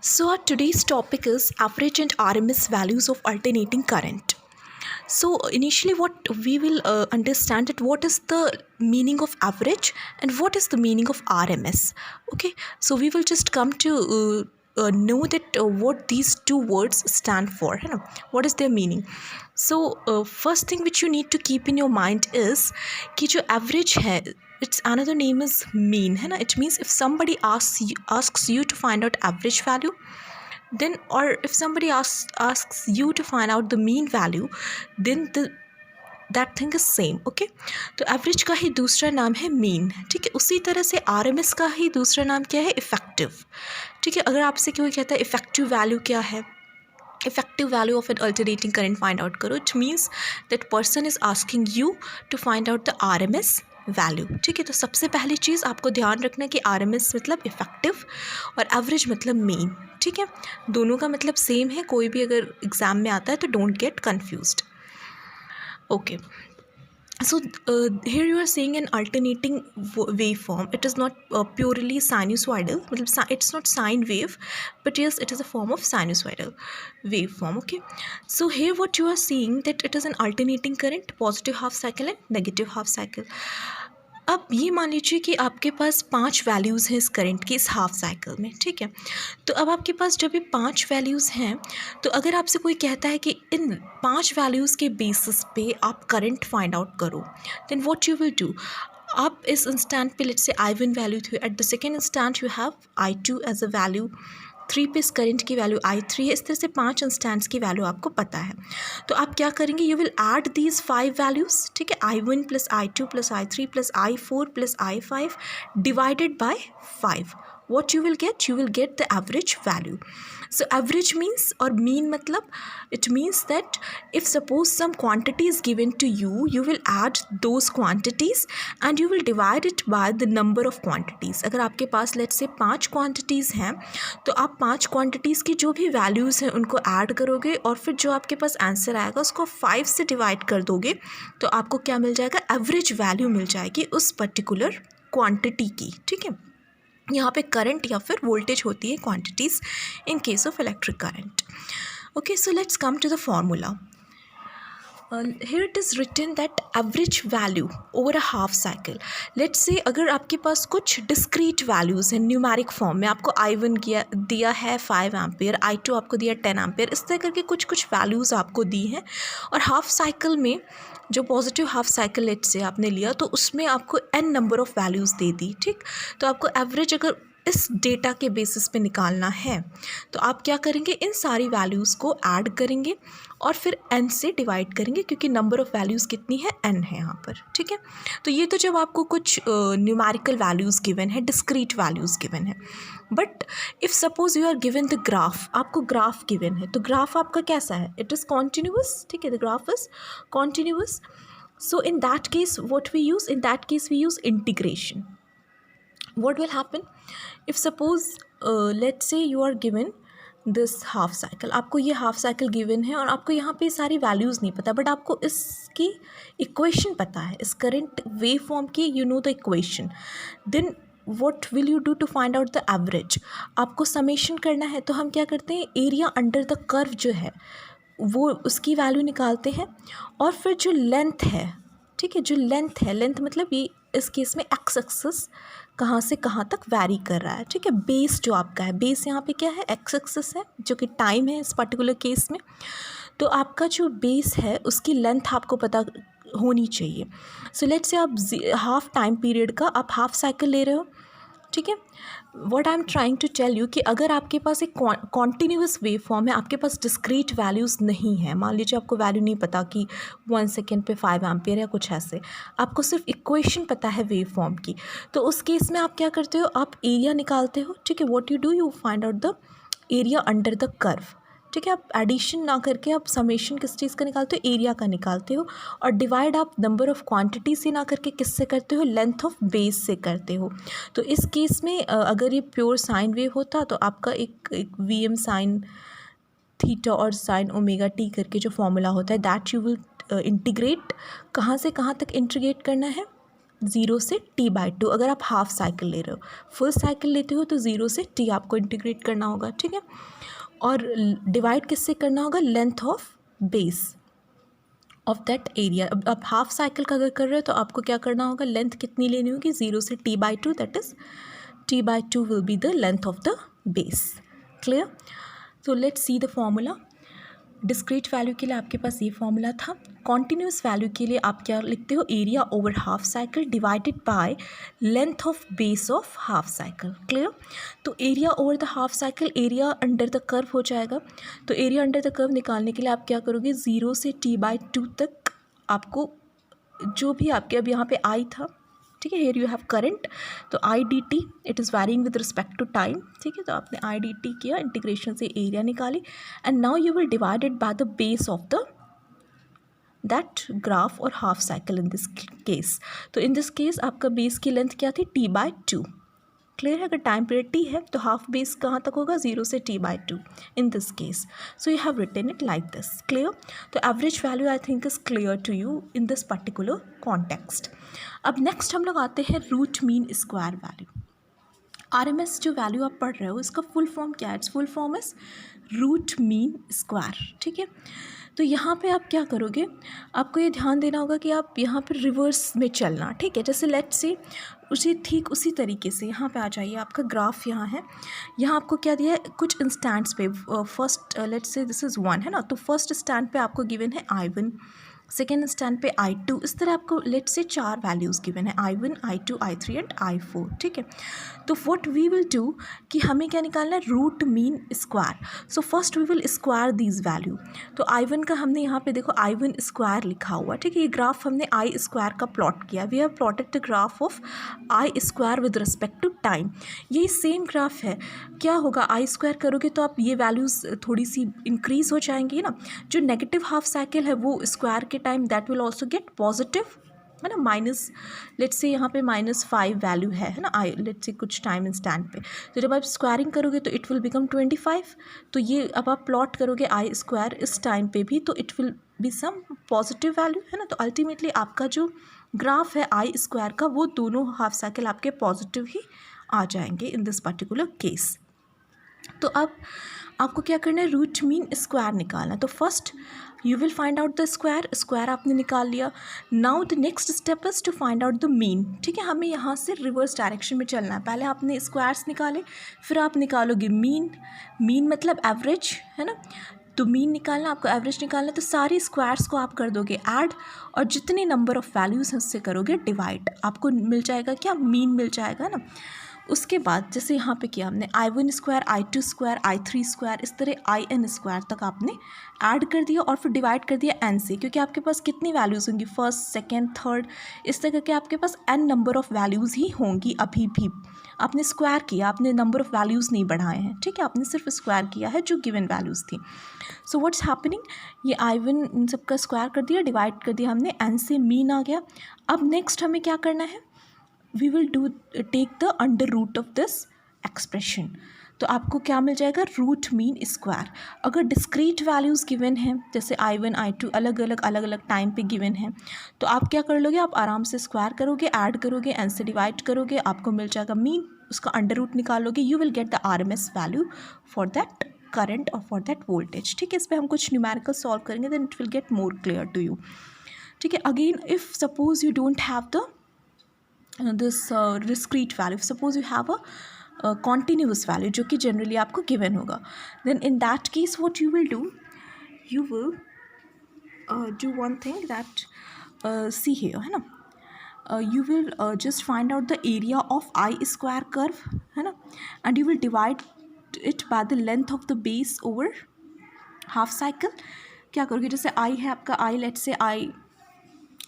So our today's topic is average and RMS values of alternating current. So initially what we will understand that what is the meaning of average and what is the meaning of RMS. Okay, so we will just come to know that what these two words stand for, what is their meaning. So first thing which you need to keep in your mind is कि जो average है, its another name is mean, है ना. It means if somebody asks you to find out average value, then or if somebody asks you to find out the mean value, then that thing is same. Okay, तो average का ही दूसरा नाम है mean. ठीक है, उसी तरह से आरएमएस का ही दूसरा नाम क्या है? इफेक्टिव. ठीक है, अगर आपसे कोई कहता है इफेक्टिव वैल्यू क्या है, effective value of an alternating current find out करो, it means that person is asking you to find out the RMS value. ठीक है, तो सबसे पहली चीज़ आपको ध्यान रखना है कि RMS मतलब इफेक्टिव और एवरेज मतलब मीन. ठीक है, दोनों का मतलब सेम है, कोई भी अगर एग्ज़ाम में आता है तो don't get confused. Okay, so here you are seeing an alternating waveform. It is not purely sinusoidal, it's not sine wave, but yes, it is a form of sinusoidal waveform. Okay, so here what you are seeing that it is an alternating current, positive half cycle and negative half cycle. अब ये मान लीजिए कि आपके पास 5 values हैं इस current की, इस हाफ साइकिल में. ठीक है, तो अब आपके पास जब ये 5 वैल्यूज़ हैं, तो अगर आपसे कोई कहता है कि इन 5 वैल्यूज़ के बेसिस पे आप करंट फाइंड आउट करो, then what you will do. आप इस इंस्टेंट पे लेट्स से I1 वैल्यू थी, at the second instant you have I2 as a value, 3 पे इस करंट की वैल्यू I3 है. इस तरह से 5 इंस्टेंट्स की वैल्यू आपको पता है. तो आप क्या करेंगे, you will add these 5 values. ठीक है, I1 plus I2 plus I3 plus I4 plus I5 divided by 5. what you will get the average value. So average means or mean matlab, it means that if suppose some quantity is given to you, you will add those quantities and you will divide it by the number of quantities. अगर आपके पास let's say 5 quantities हैं, तो आप 5 quantities की जो भी values हैं उनको add करोगे और फिर जो आपके पास आंसर आएगा उसको 5 से डिवाइड कर दोगे, तो आपको क्या मिल जाएगा? एवरेज वैल्यू मिल जाएगी उस पर्टिकुलर क्वांटिटी की. ठीक है, यहाँ पे करंट या फिर वोल्टेज होती है quantities in case of electric current. Okay, so let's come to the formula. here it is written that average value over a half cycle. let's say अगर आपके पास कुछ discrete values हैं न्यूमेरिक फॉर्म में, आपको I1 दिया है 5 ampere, I2 आपको दिया 10 एम्पेयर, इस तरह करके कुछ वैल्यूज़ आपको दी हैं. और हाफ साइकिल में जो positive half cycle let's say आपने लिया, तो उसमें आपको n नंबर ऑफ़ वैल्यूज़ दे दी. ठीक, तो आपको एवरेज अगर इस डेटा के बेसिस पे निकालना है, तो आप क्या करेंगे, इन सारी वैल्यूज़ को ऐड करेंगे और फिर n से डिवाइड करेंगे, क्योंकि नंबर ऑफ़ वैल्यूज़ कितनी है? n है यहाँ पर. ठीक है, तो ये तो जब आपको कुछ न्यूमेरिकल वैल्यूज़ गिवन है, डिस्क्रीट वैल्यूज़ गिवन है. But if suppose you are given the graph, आपको ग्राफ गिवन है, तो ग्राफ आपका कैसा है? It is continuous. ठीक है, the graph is continuous. So in that case what we use, in that case we use integration. what will happen if suppose let's say you are given this half cycle, आपको ये half cycle given है और आपको यहाँ पे सारी values नहीं पता, बट आपको इसकी इक्वेशन पता है, इस करंट वेव फॉर्म की you know the equation. Then what will you do to find out the average? आपको समेशन करना है, तो हम क्या करते हैं, एरिया अंडर द कर्व जो है वो उसकी वैल्यू निकालते हैं और फिर जो लेंथ है, ठीक है, जो लेंथ है, लेंथ मतलब ये इस केस में एक्स एक्सिस कहाँ से कहाँ तक वैरी कर रहा है. ठीक है, बेस जो आपका है, बेस यहाँ पे क्या है? एक्स एक्सिस है, जो कि टाइम है इस पर्टिकुलर केस में. तो आपका जो बेस है उसकी लेंथ आपको पता होनी चाहिए. सो लेट्स से आप हाफ टाइम पीरियड का आप हाफ साइकिल ले रहे हो. ठीक है, what I am trying to tell you कि अगर आपके पास एक कॉन्टीन्यूअस वेव फॉर्म है, आपके पास डिस्क्रीट वैल्यूज़ नहीं है, मान लीजिए आपको वैल्यू नहीं पता कि 1 सेकेंड पे 5 एम्पेयर या कुछ ऐसे, आपको सिर्फ इक्वेशन पता है वेव फॉर्म की, तो उस केस में आप क्या करते हो, आप एरिया निकालते हो. ठीक है, what you do, you find out the area under the curve. ठीक है, आप एडिशन ना करके आप समेशन किस चीज़ का निकालते हो? एरिया का निकालते हो. और डिवाइड आप नंबर ऑफ़ क्वांटिटी से ना करके किससे करते हो? लेंथ ऑफ बेस से करते हो. तो इस केस में अगर ये प्योर साइन वेव होता तो आपका एक VM साइन थीटा और साइन ओमेगा टी करके जो फॉर्मूला होता है, दैट यू विल इंटीग्रेट. कहाँ से कहाँ तक इंटीग्रेट करना है? 0 से t/2। अगर आप हाफ साइकिल ले रहे हो, फुल साइकिल लेते हो तो 0 से t आपको इंटीग्रेट करना होगा, ठीक है। और डिवाइड किससे करना होगा, length of base of that area. अब आप हाफ साइकिल का अगर कर रहे हो तो आपको क्या करना होगा, लेंथ कितनी लेनी होगी, 0 से t/2, that is t/2 will be the length of the base. Clear. तो let's see the formula. Discrete value के लिए आपके पास ये फॉर्मूला था। कॉन्टिन्यूस वैल्यू के लिए आप क्या लिखते हो, area over half cycle divided by length of base of half cycle. Clear. तो area over the half cycle, area under the curve हो जाएगा। तो एरिया अंडर द कर्व निकालने के लिए आप क्या करोगे, 0 से t/2 तक आपको जो भी आपके, अब यहाँ पे आई था, ठीक है, हेयर यू हैव करंट, तो I D T it is varying with respect to time, ठीक है। तो आपने आई डी टी किया, इंटीग्रेशन से एरिया निकाली, and now you will divided by the base of the that graph और half cycle in this case. तो in this case आपका बेस की लेंथ क्या थी, t/2। क्लियर है। अगर टाइम पीरियड t है तो हाफ बेस कहाँ तक होगा, 0 से t/2 in this case. So you have written it like this. Clear. तो average value I think is clear to you in this particular context. अब नेक्स्ट हम लोग आते हैं root mean square value. RMS जो वैल्यू आप पढ़ रहे हो इसका फुल फॉर्म क्या है, it's full form is root mean square, ठीक है। तो यहाँ पे आप क्या करोगे, आपको ये ध्यान देना होगा कि आप यहाँ पर रिवर्स में चलना, ठीक है। जैसे लेट्स से ठीक उसी तरीके से यहाँ पे आ जाइए, आपका ग्राफ यहाँ है, यहाँ आपको क्या दिया है, कुछ इंस्टेंट्स पे, first let's say this is 1 है ना, तो फर्स्ट स्टैंड पे आपको गिवन है I1, सेकेंड स्टैंड पे I2, इस तरह आपको लेट्स से 4 वैल्यूज़ गिवन है, I1, I2, I3 and I4, ठीक है। तो व्हाट वी विल डू कि हमें क्या निकालना है, root mean square. So first we will square these value. तो I1 का हमने यहाँ पे देखो I1 स्क्वायर लिखा हुआ, ठीक है। ये ग्राफ हमने I स्क्वायर का प्लॉट किया, we have plotted the graph of I square with respect to time. यही सेम ग्राफ है, क्या होगा, I स्क्वायर करोगे तो आप ये वैल्यूज़ थोड़ी सी इंक्रीज़ हो जाएंगी ना। जो नेगेटिव हाफ साइकिल है वो स्क्वायर के time that will also get positive, है ना, माइनस, लेट्स से यहाँ पे -5 वैल्यू है ना, आई लेट्स से कुछ टाइम इंस्टेंट पे, तो जब आप स्क्वायरिंग करोगे तो इट विल बिकम 25। तो ये अब आप प्लॉट करोगे आई स्क्वायर इस टाइम पे भी, तो it will be some positive value, है ना। तो अल्टीमेटली आपका जो ग्राफ है आई स्क्वायर का, वो दोनों हाफ साइकिल आपके पॉजिटिव ही आ जाएंगे इन दिस पर्टिकुलर केस। तो अब आपको क्या करना है, रूट मीन स्क्वायर निकालना। तो first you will find out the square, square आपने निकाल लिया। Now the next step is to find out the mean, ठीक है। हमें यहाँ से रिवर्स डायरेक्शन में चलना है, पहले आपने स्क्वायर्स निकाले, फिर आप निकालोगे मीन, मीन मतलब एवरेज, है ना। तो मीन निकालना, आपको एवरेज निकालना, तो सारी स्क्वायर्स को आप कर दोगे ऐड, और जितने नंबर ऑफ वैल्यूज़ हैं उससे करोगे डिवाइड, आपको मिल जाएगा क्या, मीन मिल जाएगा ना। उसके बाद जैसे यहाँ पे किया हमने I1 square, I2 square, I3 square, इस तरह IN स्क्वायर तक आपने ऐड कर दिया और फिर डिवाइड कर दिया n से, क्योंकि आपके पास कितनी वैल्यूज़ होंगी, फर्स्ट, सेकेंड, थर्ड, इस तरह करके आपके पास n नंबर ऑफ़ वैल्यूज़ ही होंगी। अभी भी आपने स्क्वायर किया, आपने नंबर ऑफ़ वैल्यूज़ नहीं बढ़ाए हैं, ठीक है, आपने सिर्फ स्क्वायर किया है जो गिवन वैल्यूज़ थी। सो व्हाट्स हैपनिंग, ये I1 इन सबका स्क्वायर कर दिया, डिवाइड कर दिया हमने, n से मीन आ गया। अब नेक्स्ट हमें क्या करना है, we will do take the under root of this expression. तो आपको क्या मिल जाएगा, रूट मीन स्क्वायर। अगर डिस्क्रीट वैल्यूज़ गिवन हैं, जैसे I1, I2 अलग अलग टाइम पे गिवन हैं, तो आप क्या कर लोगे, आप आराम से स्क्वायर करोगे, ऐड करोगे, n से डिवाइड करोगे, आपको मिल जाएगा मीन, उसका अंडर रूट निकालोगे, you will get the RMS value for that current और फॉर दैट वोल्टेज, ठीक है। इस पर हम कुछ न्यूमेरिकल सॉल्व करेंगे, then it will get more clear to you, ठीक है। Again if suppose you don't have the this discrete value, suppose you have a continuous value जो कि generally आपको given होगा, then in that case what you will do, you will do one thing that see here, है ना, you will just find out the area of I square curve, है ना, and you will divide it by the length of the base over half cycle। क्या करोगे, जैसे I है आपका, I let's say I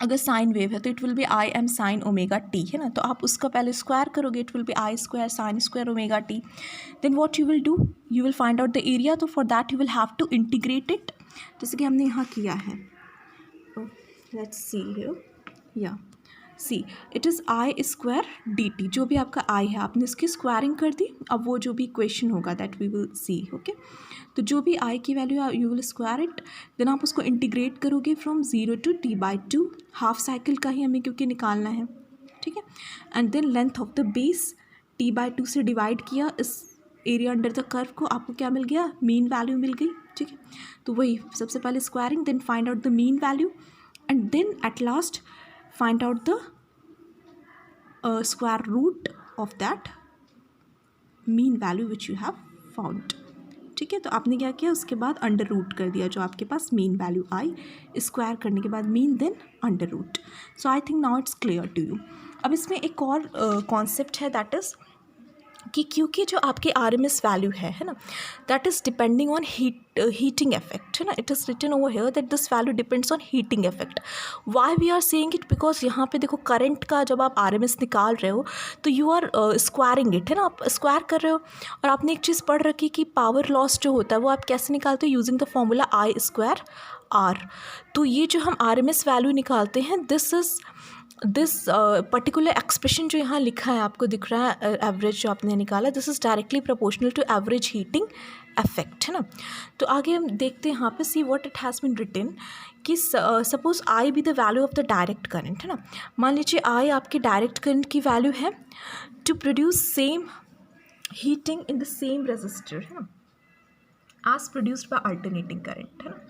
अगर साइन वेव है तो it will be I M sine omega T, है ना, तो आप उसका पहले स्क्वायर करोगे, it will be I square sine square omega T. Then what you will do, you will find out the area, तो for that you will have to integrate it, जैसे कि हमने यहाँ किया है। लेट्स सी हियर, या see it is I square D T, जो भी आपका आई है आपने इसकी स्क्वायरिंग कर दी। अब वो जो भी इक्वेशन होगा that we will see, okay. तो जो भी आई की value you will square it, then आप उसको इंटीग्रेट करोगे from 0 to t/2, half cycle का ही हमें क्योंकि निकालना है, ठीक है। And then length of the base T/2 से डिवाइड किया इस एरिया अंडर द कर्व को, आपको क्या मिल गया, मीन वैल्यू मिल गई, ठीक है। तो वही सबसे पहले squaring, then find out the mean value and then at last find out the square root of that mean value which you have found, ठीक है। तो आपने क्या किया, उसके बाद अंडर रूट कर दिया जो आपके पास मीन वैल्यू आई, स्क्वायर करने के बाद mean then under root. So I think now it's clear to you. अब इसमें एक और कॉन्सेप्ट है, दैट इज़ कि क्योंकि जो आपकी RMS वैल्यू है ना, that is depending on heating effect, है ना। It is written over here that this value depends on heating effect. Why we are saying it, because यहाँ पे देखो करंट का जब आप RMS निकाल रहे हो तो यू आर स्क्वायरिंग इट, है ना, आप स्क्वायर कर रहे हो। और आपने एक चीज़ पढ़ रखी कि पावर लॉस जो होता है वो आप कैसे निकालते हो, यूजिंग द फॉर्मूला I²R। तो ये जो हम RMS वैल्यू निकालते हैं, दिस पर्टिकुलर एक्सप्रेशन जो यहाँ लिखा है आपको दिख रहा है, एवरेज जो आपने निकाला, this is directly proportional to average heating effect, है ना। तो आगे हम देखते हैं यहाँ पे, see what it has been written कि suppose I be the value of the direct current, है ना। मान लीजिए I आपके डायरेक्ट करंट की वैल्यू है to produce same heating in the same resistor, है ना, as produced by alternating current, है ना।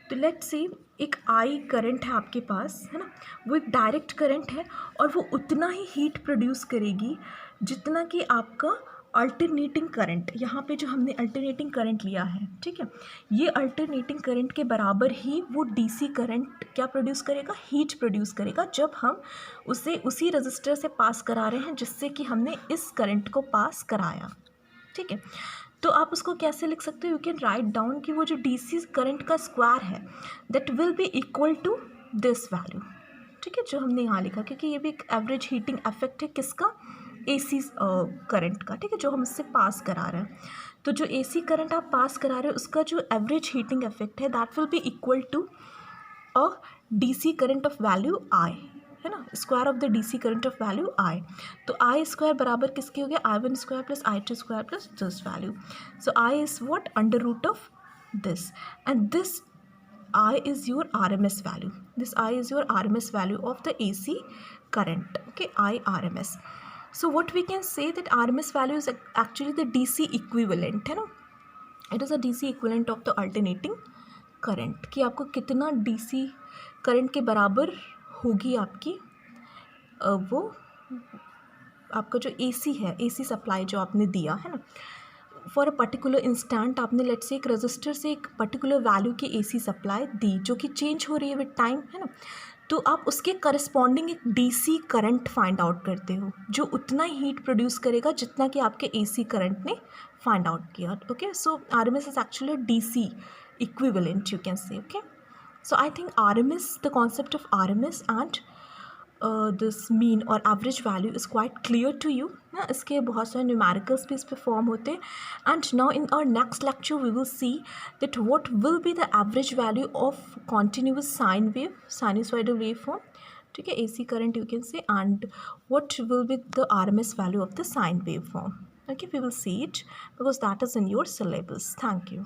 तो लेट्स से एक I करंट है आपके पास, है ना, वो एक डायरेक्ट करंट है और वो उतना ही हीट प्रोड्यूस करेगी जितना कि आपका अल्टरनेटिंग करंट, यहाँ पे जो हमने अल्टरनेटिंग करंट लिया है, ठीक है, ये अल्टरनेटिंग करंट के बराबर ही वो DC करंट क्या प्रोड्यूस करेगा, हीट प्रोड्यूस करेगा, जब हम उसे उसी रजिस्टर से पास करा रहे हैं जिससे कि हमने इस करंट को पास कराया, ठीक है। तो आप उसको कैसे लिख सकते हो, यू कैन राइट डाउन कि वो जो DC करंट का स्क्वायर है that will be equal to this value, ठीक है, जो हमने यहाँ लिखा, क्योंकि ये भी एक एवरेज हीटिंग इफेक्ट है किसका, AC करंट का, ठीक है, जो हम इससे पास करा रहे हैं। तो जो AC करंट आप पास करा रहे हो उसका जो एवरेज हीटिंग इफेक्ट है that will be equal to a DC current of value I, है ना, square of the DC current of value I। तो I² बराबर किसके हो गया, I1² plus I2² plus this value. So I is what, under root of this, and this I is your RMS value. This I is your RMS value of the AC current. Okay, I RMS. So what we can say that RMS value is actually the DC equivalent, है ना. It is a DC equivalent of the alternating current. कि आपको कितना DC current के बराबर होगी आपकी वो आपका जो AC है, AC सप्लाई जो आपने दिया है ना, फॉर अ पर्टिकुलर इंस्टेंट आपने लेट्स से एक रजिस्टर से एक पर्टिकुलर वैल्यू की AC सप्लाई दी जो कि चेंज हो रही है विद टाइम, है ना। तो आप उसके करस्पॉन्डिंग एक DC करंट फाइंड आउट करते हो जो उतना ही हीट प्रोड्यूस करेगा जितना कि आपके AC करंट ने फाइंड आउट किया। Okay, so RMS is actually DC equivalent, you can say. Okay, so I think RMS, the concept of RMS and this mean और average value is quite clear to you ना। इसके बहुत सारे numericals भी इस पर form होते हैं। And now in our next lecture we will see that what will be the average value of continuous sine wave, sinusoidal wave form, ठीक है, AC current you can say, and what will be the RMS value of the sine wave form. Okay, we will see it because that is in your syllabus. Thank you.